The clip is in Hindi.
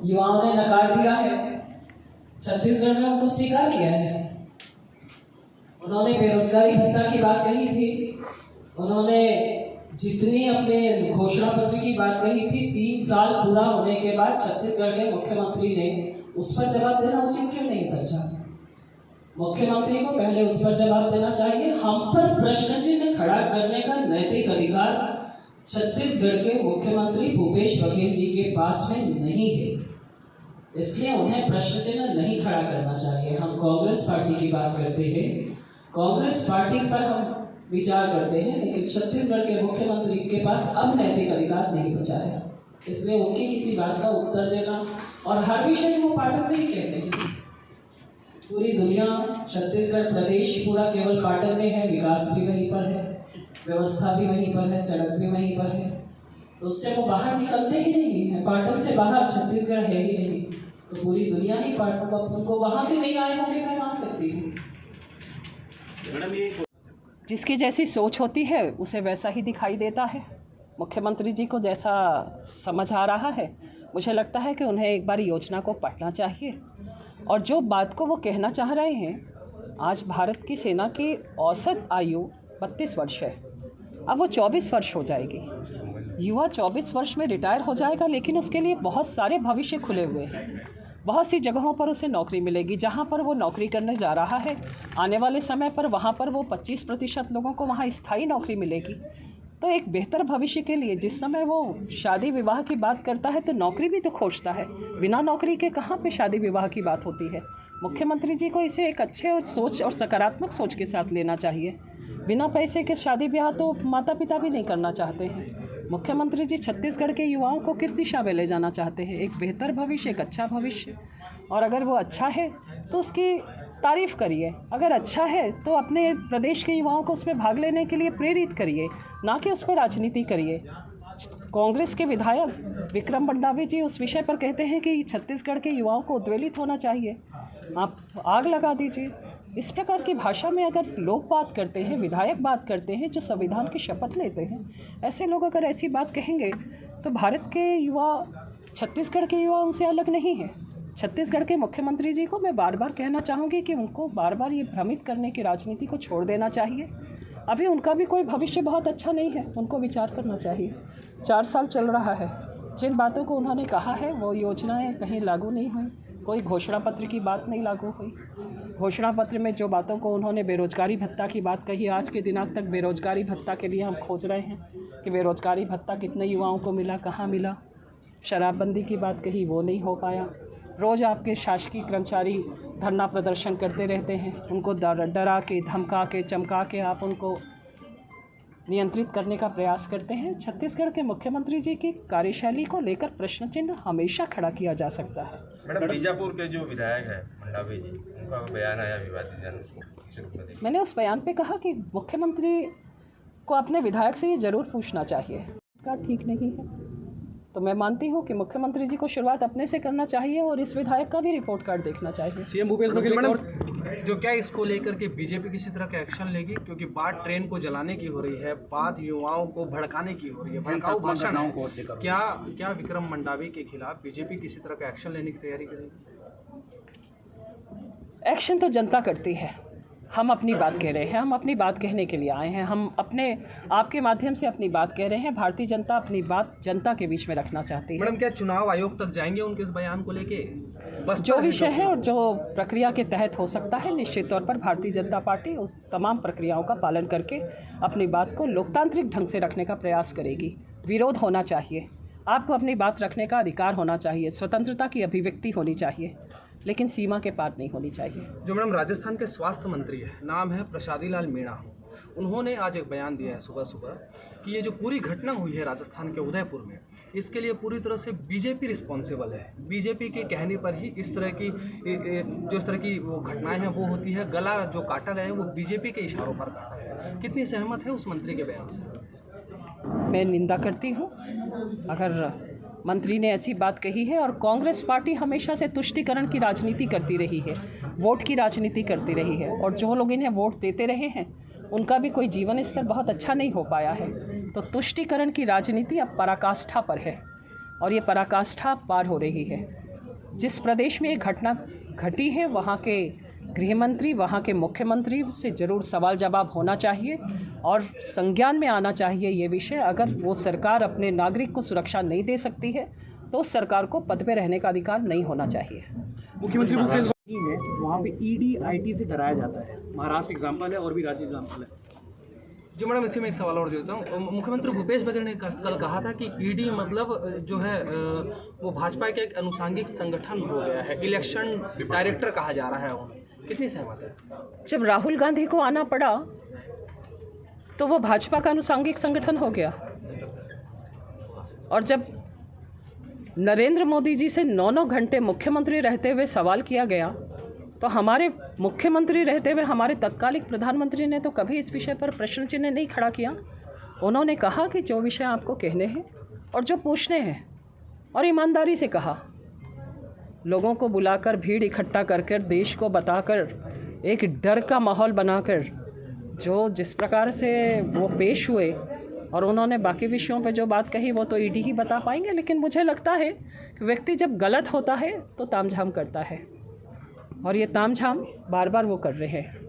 युवाओं ने नकार दिया है, छत्तीसगढ़ में उनको स्वीकार किया है। उन्होंने बेरोजगारी भत्ता की बात कही थी, उन्होंने जितनी अपने घोषणा पत्र की बात कही थी, 3 साल पूरा होने के बाद छत्तीसगढ़ के मुख्यमंत्री ने उस पर जवाब देना उचित क्यों नहीं समझा? मुख्यमंत्री को पहले उस पर जवाब देना चाहिए। हम पर प्रश्न चिन्ह खड़ा करने का नैतिक अधिकार छत्तीसगढ़ के मुख्यमंत्री भूपेश बघेल जी के पास में नहीं है, इसलिए उन्हें प्रश्न चिन्ह नहीं खड़ा करना चाहिए। हम कांग्रेस पार्टी की बात करते हैं, कांग्रेस पार्टी पर हम विचार करते हैं, लेकिन छत्तीसगढ़ के मुख्यमंत्री के पास अब नैतिक अधिकार नहीं बचा है, इसलिए उनकी किसी बात का उत्तर देना, और हर विषय वो पाटन से ही कहते हैं। पूरी दुनिया, छत्तीसगढ़ प्रदेश पूरा केवल पाटन में है, विकास भी वहीं पर है, व्यवस्था भी वहीं पर है, सड़क भी वहीं पर है, तो उससे वो बाहर निकलते ही नहीं है। पाटन से बाहर छत्तीसगढ़ है ही नहीं, तो पूरी दुनिया ही पाटन, उनको वहाँ से नहीं आए होंगे, मैं मान सकती हूँ। जिसकी जैसी सोच होती है उसे वैसा ही दिखाई देता है। मुख्यमंत्री जी को जैसा समझ आ रहा है, मुझे लगता है कि उन्हें एक बार योजना को पढ़ना चाहिए, और जो बात को वो कहना चाह रहे हैं, आज भारत की सेना की औसत आयु 32 वर्ष है, अब वो 24 वर्ष हो जाएगी। युवा 24 वर्ष में रिटायर हो जाएगा, लेकिन उसके लिए बहुत सारे भविष्य खुले हुए हैं। बहुत सी जगहों पर उसे नौकरी मिलेगी, जहाँ पर वो नौकरी करने जा रहा है आने वाले समय पर वहाँ पर वो 25% लोगों को वहाँ स्थायी नौकरी मिलेगी। तो एक बेहतर भविष्य के लिए जिस समय वो शादी विवाह की बात करता है तो नौकरी भी तो खोजता है, बिना नौकरी के कहाँ पे शादी विवाह की बात होती है। मुख्यमंत्री जी को इसे एक अच्छे और सोच और सकारात्मक सोच के साथ लेना चाहिए। बिना पैसे के शादी ब्याह तो माता पिता भी नहीं करना चाहते हैं। मुख्यमंत्री जी छत्तीसगढ़ के युवाओं को किस दिशा में ले जाना चाहते हैं? एक बेहतर भविष्य, एक अच्छा भविष्य, और अगर वो अच्छा है तो उसकी तारीफ़ करिए, अगर अच्छा है तो अपने प्रदेश के युवाओं को उसमें भाग लेने के लिए प्रेरित करिए, ना कि उस पर राजनीति करिए। कांग्रेस के विधायक विक्रम मंडावी जी उस विषय पर कहते हैं कि छत्तीसगढ़ के युवाओं को उद्वेलित होना चाहिए, आप आग लगा दीजिए। इस प्रकार की भाषा में अगर लोग बात करते हैं, विधायक बात करते हैं जो संविधान की शपथ लेते हैं, ऐसे लोग अगर ऐसी बात कहेंगे तो भारत के युवा, छत्तीसगढ़ के युवा उनसे अलग नहीं है। छत्तीसगढ़ के मुख्यमंत्री जी को मैं बार बार कहना चाहूँगी कि उनको बार बार ये भ्रमित करने की राजनीति को छोड़ देना चाहिए। अभी उनका भी कोई भविष्य बहुत अच्छा नहीं है, उनको विचार करना चाहिए। 4 साल चल रहा है, जिन बातों को उन्होंने कहा है वो योजनाएं कहीं लागू नहीं हुई, कोई घोषणा पत्र की बात नहीं लागू हुई। घोषणा पत्र में जो बातों को उन्होंने बेरोजगारी भत्ता की बात कही, आज के दिनांक तक बेरोजगारी भत्ता के लिए हम खोज रहे हैं कि बेरोजगारी भत्ता कितने युवाओं को मिला, कहाँ मिला। शराबबंदी की बात कही, वो नहीं हो पाया। रोज़ आपके शासकीय कर्मचारी धरना प्रदर्शन करते रहते हैं, उनको डरा के, धमका के, चमका के आप उनको नियंत्रित करने का प्रयास करते हैं। छत्तीसगढ़ के मुख्यमंत्री जी की कार्यशैली को लेकर प्रश्न चिन्ह हमेशा खड़ा किया जा सकता है। मैडम, बीजापुर के जो विधायक है मंडावी जी, उनका बयान आया विवादित जन, मैंने उस बयान पे कहा कि मुख्यमंत्री को अपने विधायक से ये जरूर पूछना चाहिए, क्या ठीक नहीं है। तो मैं मानती हूँ कि मुख्यमंत्री जी को शुरुआत अपने से करना चाहिए और इस विधायक का भी रिपोर्ट कार्ड देखना चाहिए। सीएम भूपेश बघेल और जो क्या इसको लेकर के बीजेपी किसी तरह का एक्शन लेगी, क्योंकि बात ट्रेन को जलाने की हो रही है, बात युवाओं को भड़काने की हो रही है, भड़काऊ भाषण है। क्या विक्रम मंडावी के खिलाफ बीजेपी किसी तरह का एक्शन लेने की तैयारी करेगी? एक्शन तो जनता करती है, हम अपनी बात कह रहे हैं, हम अपनी बात कहने के लिए आए हैं, हम अपने आपके माध्यम से अपनी बात कह रहे हैं। भारतीय जनता अपनी बात जनता के बीच में रखना चाहती है। मैडम, क्या चुनाव आयोग तक जाएंगे उनके इस बयान को लेके? बस जो विषय है और जो प्रक्रिया के तहत हो सकता है, निश्चित तौर पर भारतीय जनता पार्टी उस तमाम प्रक्रियाओं का पालन करके अपनी बात को लोकतांत्रिक ढंग से रखने का प्रयास करेगी। विरोध होना चाहिए, आपको अपनी बात रखने का अधिकार होना चाहिए, स्वतंत्रता की अभिव्यक्ति होनी चाहिए, लेकिन सीमा के पार नहीं होनी चाहिए। जो मैडम राजस्थान के स्वास्थ्य मंत्री है, नाम है प्रसादी लाल मीणा, उन्होंने आज एक बयान दिया है सुबह सुबह कि ये जो पूरी घटना हुई है राजस्थान के उदयपुर में, इसके लिए पूरी तरह से बीजेपी रिस्पॉन्सिबल है। बीजेपी के कहने पर ही इस तरह की वो घटनाएं हैं वो होती है। गला जो काटा गया है वो बीजेपी के इशारों पर काटा है। कितनी सहमत है उस मंत्री के बयान से? मैं निंदा करती हूँ अगर मंत्री ने ऐसी बात कही है, और कांग्रेस पार्टी हमेशा से तुष्टीकरण की राजनीति करती रही है, वोट की राजनीति करती रही है, और जो लोग इन्हें वोट देते रहे हैं उनका भी कोई जीवन स्तर बहुत अच्छा नहीं हो पाया है। तो तुष्टीकरण की राजनीति अब पराकाष्ठा पर है। और ये पराकाष्ठा पार हो रही है। जिस प्रदेश में ये घटना घटी है वहाँ के गृह मंत्री, वहाँ के मुख्यमंत्री से ज़रूर सवाल जवाब होना चाहिए और संज्ञान में आना चाहिए ये विषय। अगर वो सरकार अपने नागरिक को सुरक्षा नहीं दे सकती है तो उस सरकार को पद पे रहने का अधिकार नहीं होना चाहिए। मुख्यमंत्री भूपेश बघेल है, वहाँ पे ईडी आईटी से डराया जाता है। महाराष्ट्र एग्जाम्पल है और भी राज्य एग्जाम्पल है। जो मैडम इसी में एक सवाल और देता हूँ। मुख्यमंत्री भूपेश बघेल ने कल कहा था कि ईडी मतलब जो है वो भाजपा के एक अनुषंगिक संगठन हो गया है, इलेक्शन डायरेक्टर कहा जा रहा है उन्हें। कितनी सहमत है? जब राहुल गांधी को आना पड़ा तो वो भाजपा का अनुषंगिक संगठन हो गया, और जब नरेंद्र मोदी जी से 9-9 घंटे मुख्यमंत्री रहते हुए सवाल किया गया तो हमारे मुख्यमंत्री रहते हुए हमारे तत्कालिक प्रधानमंत्री ने तो कभी इस विषय पर प्रश्न चिन्ह नहीं खड़ा किया। उन्होंने कहा कि जो विषय आपको कहने हैं और जो पूछने हैं, और ईमानदारी से कहा। लोगों को बुलाकर भीड़ इकट्ठा कर देश को बताकर एक डर का माहौल बनाकर जो जिस प्रकार से वो पेश हुए, और उन्होंने बाकी विषयों पे जो बात कही वो तो ईडी ही बता पाएंगे। लेकिन मुझे लगता है कि व्यक्ति जब गलत होता है तो तामझाम करता है, और ये तामझाम बार बार वो कर रहे हैं।